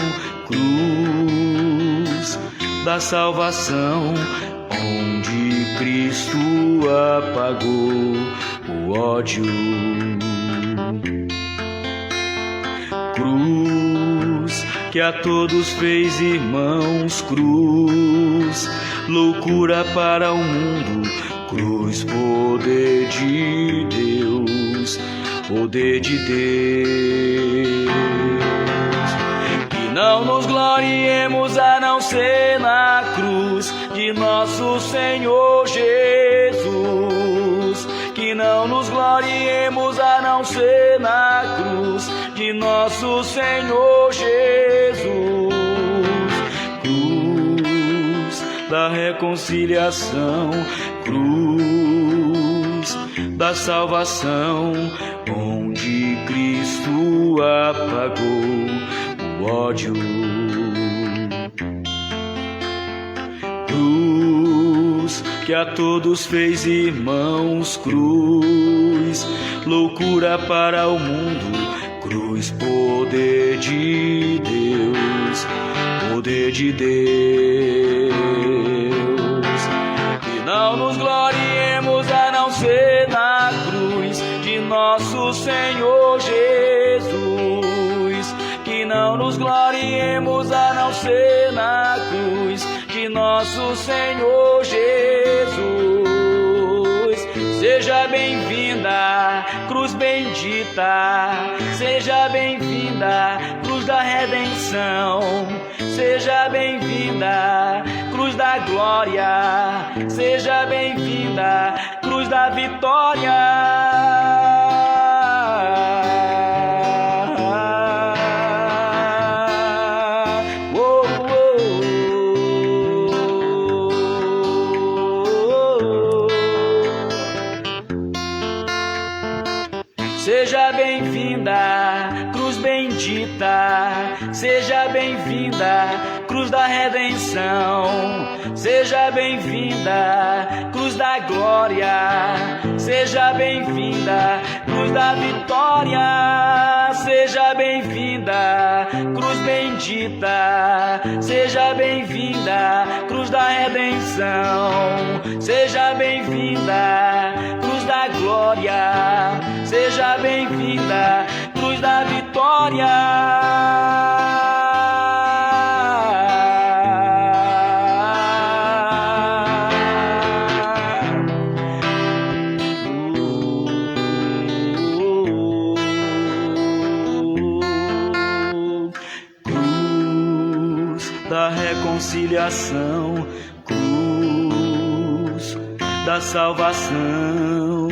cruz da salvação, onde Cristo apagou o ódio. Cruz que a todos fez irmãos, cruz, loucura para o mundo, cruz, poder de Deus, poder de Deus. Que não nos gloriemos a não ser na cruz de nosso Senhor Jesus. Que não nos gloriemos a não ser na cruz de nosso Senhor Jesus. Cruz da reconciliação, cruz da salvação, onde Cristo apagou o ódio. Cruz que a todos fez irmãos, cruz, loucura para o mundo, cruz, poder de Deus, poder de Deus. Que não nos gloriemos a não ser na cruz de nosso Senhor Jesus. Que não nos gloriemos a não ser na cruz de nosso Senhor Jesus. Seja bem-vinda, cruz bendita, seja bem-vinda, cruz da redenção, seja bem-vinda, cruz da glória, seja bem-vinda, bem-vinda, cruz da vitória. Seja bem-vinda, cruz bendita, seja bem-vinda, cruz da redenção, seja bem-vinda, cruz da glória, seja bem-vinda, cruz da vitória, seja bem-vinda, cruz bendita, seja bem-vinda, cruz da redenção, seja bem-vinda, cruz da glória, seja bem-vinda, cruz da vitória. Cruz da reconciliação, cruz da salvação.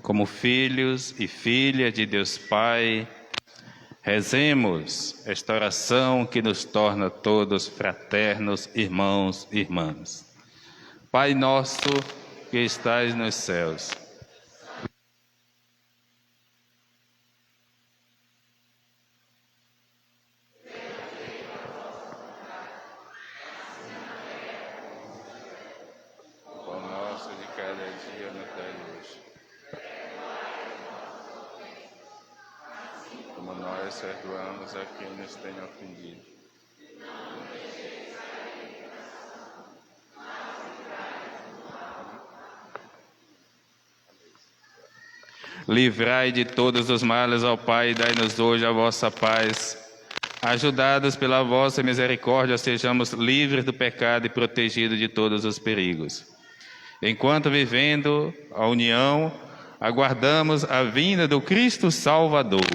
Como filhos e filhas de Deus Pai, rezemos esta oração que nos torna todos fraternos, irmãos e irmãs. Pai nosso que estais nos céus, o pão nosso de cada dia nos dai hoje. Como nós perdoamos a quem nos tem ofendido. Livrai de todos os males, ó Pai, e dai-nos hoje a vossa paz. Ajudados pela vossa misericórdia, sejamos livres do pecado e protegidos de todos os perigos. Enquanto vivendo a união, aguardamos a vinda do Cristo Salvador.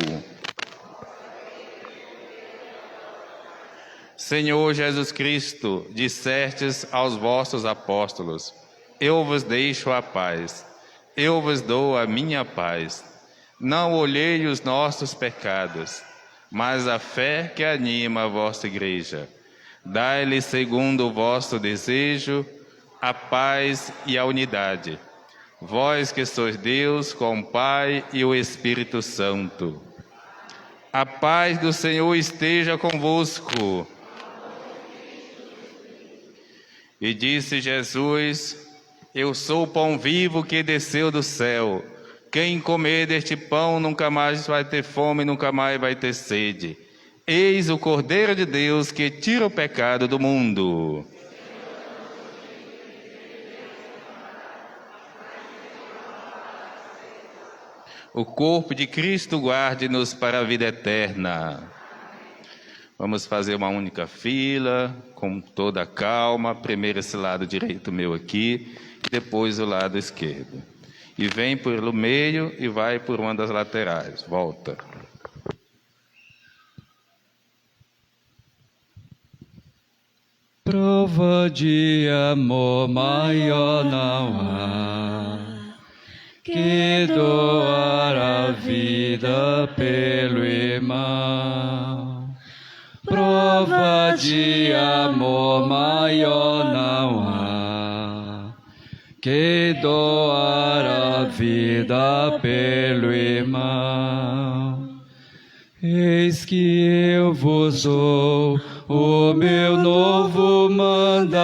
Senhor Jesus Cristo, dissestes aos vossos apóstolos: eu vos deixo a paz, eu vos dou a minha paz. Não olhei os nossos pecados, mas a fé que anima a vossa igreja. Dai-lhe, segundo o vosso desejo, a paz e a unidade. Vós que sois Deus com o Pai e o Espírito Santo. A paz do Senhor esteja convosco. E disse Jesus: eu sou o pão vivo que desceu do céu. Quem comer deste pão nunca mais vai ter fome, nunca mais vai ter sede. Eis o Cordeiro de Deus que tira o pecado do mundo. O corpo de Cristo guarde-nos para a vida eterna. Vamos fazer uma única fila, com toda a calma. Primeiro esse lado direito meu aqui, e depois o lado esquerdo. E vem pelo meio e vai por uma das laterais. Volta. Prova de amor maior não há que doar a vida pelo irmão. Prova de amor maior não há que doar a vida pelo irmão. Eis que eu vos dou o meu novo mandamento: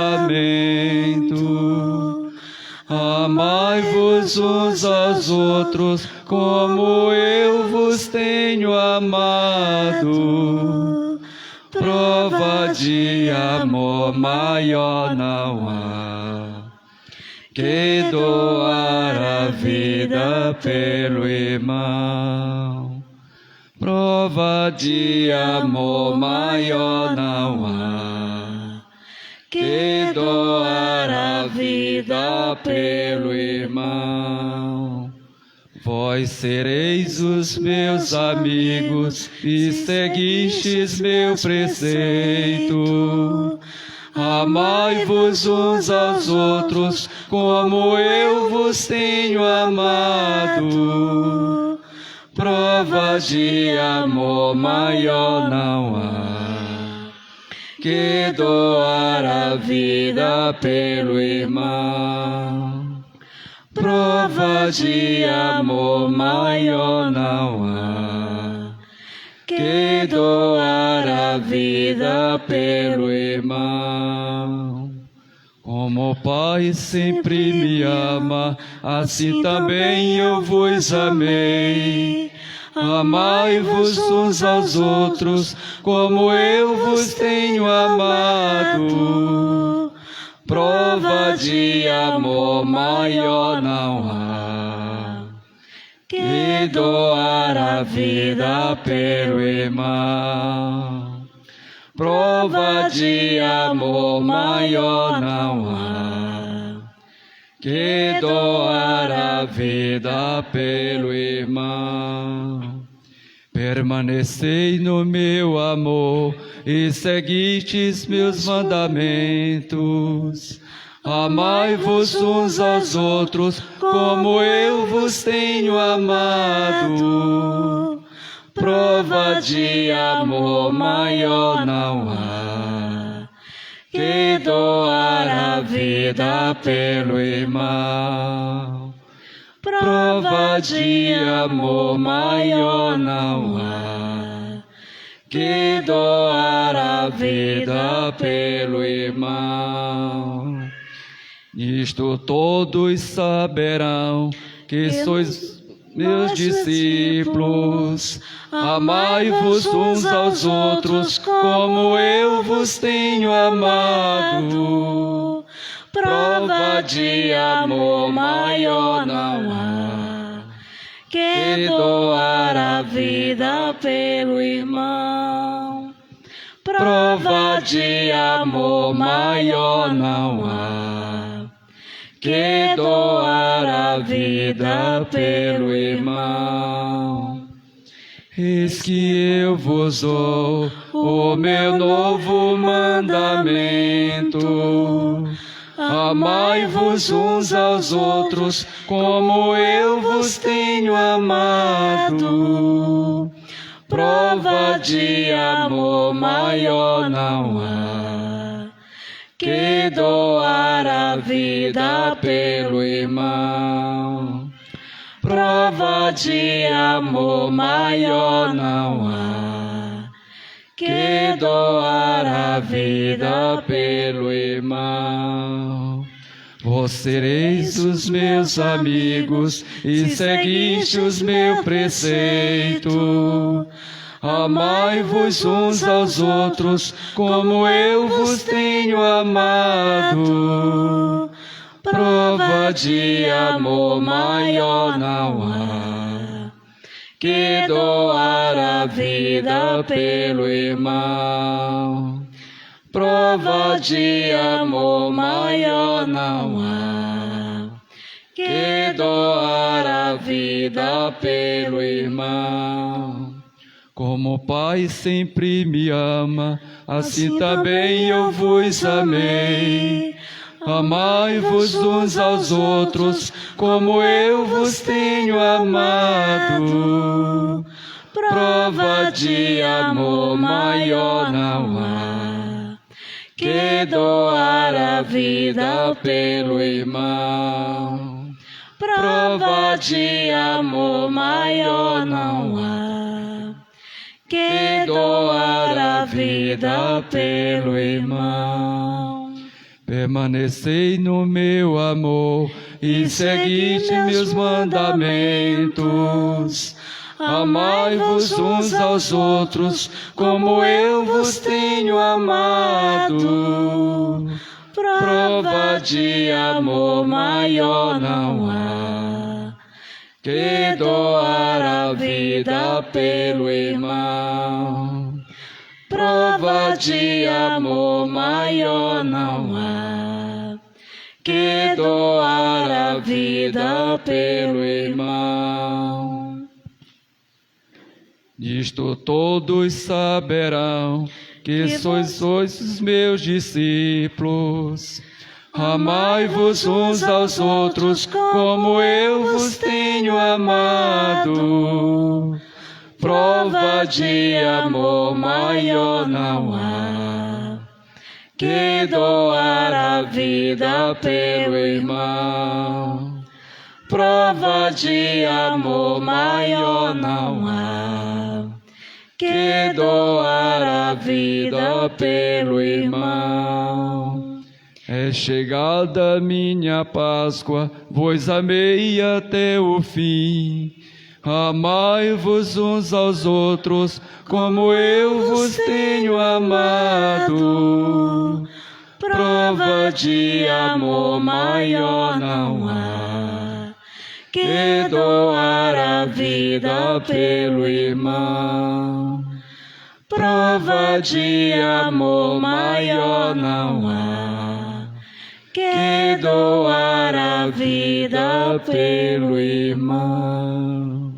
amai-vos uns aos outros como eu vos tenho amado. Prova de amor maior não há que doar a vida pelo irmão. Prova de amor maior não há que doar a vida pelo irmão. Vós sereis os meus amigos e seguistes meu preceito. Amai-vos uns aos outros como eu vos tenho amado. Prova de amor maior não há que doar a vida pelo irmão. Prova de amor maior não há que doar a vida pelo irmão. Como o Pai sempre me ama, assim também eu vos amei. Amai-vos uns aos outros, como eu vos tenho amado. Prova de amor maior não há que doar a vida pelo irmão. Prova de amor maior não há que doar a vida pelo irmão. Permanecei no meu amor e seguistes meus mandamentos. Amai-vos uns aos outros como eu vos tenho amado. Prova de amor maior não há que doar a vida pelo irmão. Prova de amor maior não há que doar a vida pelo irmão. Nisto todos saberão que sois meus discípulos. Amai-vos uns aos outros como eu vos tenho amado. Prova de amor maior não há que doar a vida pelo irmão. Prova de amor maior não há que doar a vida pelo irmão. Eis que eu vos dou o meu novo mandamento. Amai-vos uns aos outros como eu vos tenho amado. Prova de amor maior não há que doar a vida pelo irmão. Prova de amor maior não há que doar a vida pelo irmão. Vós sereis os meus amigos e seguiste os meu preceito. Amai-vos uns aos outros como eu vos tenho amado. Prova de amor maior não há que doar a vida pelo irmão. Prova de amor maior não há que doar a vida pelo irmão. Como o Pai sempre me ama, assim também eu vos amei. Amai-vos uns aos outros, como eu vos tenho amado. Prova de amor maior não há que doar a vida pelo irmão. Prova de amor maior não há que doar a vida pelo irmão. Permanecei no meu amor e seguiste meus mandamentos. Amai-vos uns aos outros, como eu vos tenho amado. Prova de amor maior não há que doar a vida pelo irmão. Prova de amor maior não há, que doar a vida pelo irmão. Disto todos saberão que sois os meus discípulos. Amai-vos uns aos outros como eu vos tenho amado. Prova de amor maior não há, que doar a vida pelo irmão. Prova de amor maior não há, que doar a vida pelo irmão. É chegada minha Páscoa, vos amei até o fim. Amai-vos uns aos outros, como eu vos tenho amado. Prova de amor maior não há, que doar a vida pelo irmão. Prova de amor maior não há, que doar a vida pelo irmão.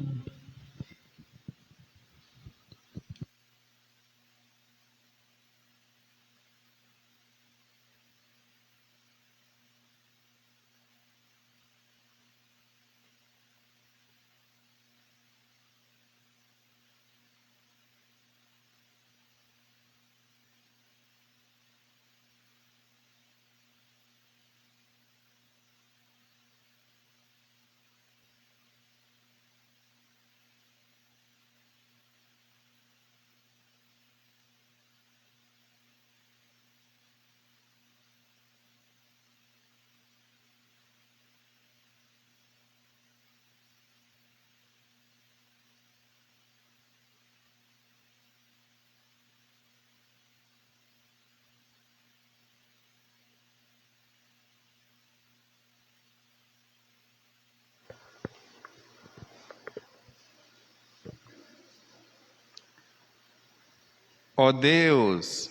Ó Deus,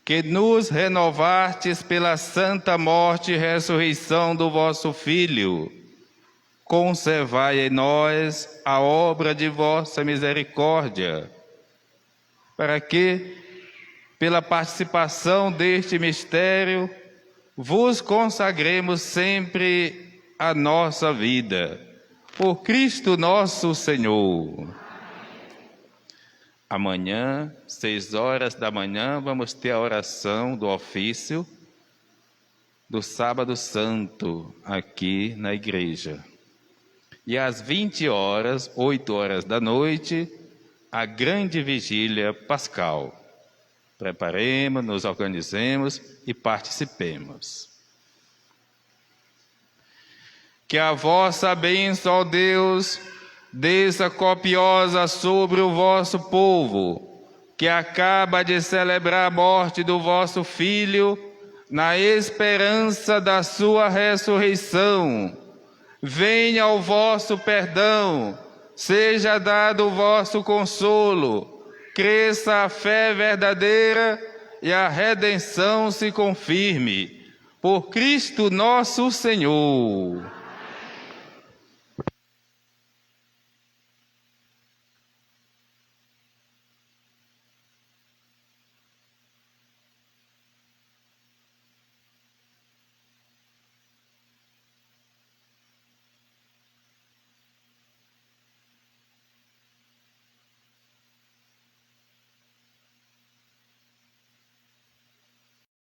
que nos renovastes pela santa morte e ressurreição do vosso Filho, conservai em nós a obra de vossa misericórdia, para que, pela participação deste mistério, vos consagremos sempre a nossa vida. Por Cristo nosso Senhor. Amanhã, 6h da manhã, vamos ter a oração do ofício do Sábado Santo aqui na igreja. E às 20h, 8h da noite, a grande vigília pascal. Preparemos, nos organizemos e participemos. Que a vossa bênção, ó Deus, desça copiosa sobre o vosso povo, que acaba de celebrar a morte do vosso Filho, na esperança da sua ressurreição. Venha o vosso perdão, seja dado o vosso consolo, cresça a fé verdadeira e a redenção se confirme. Por Cristo nosso Senhor.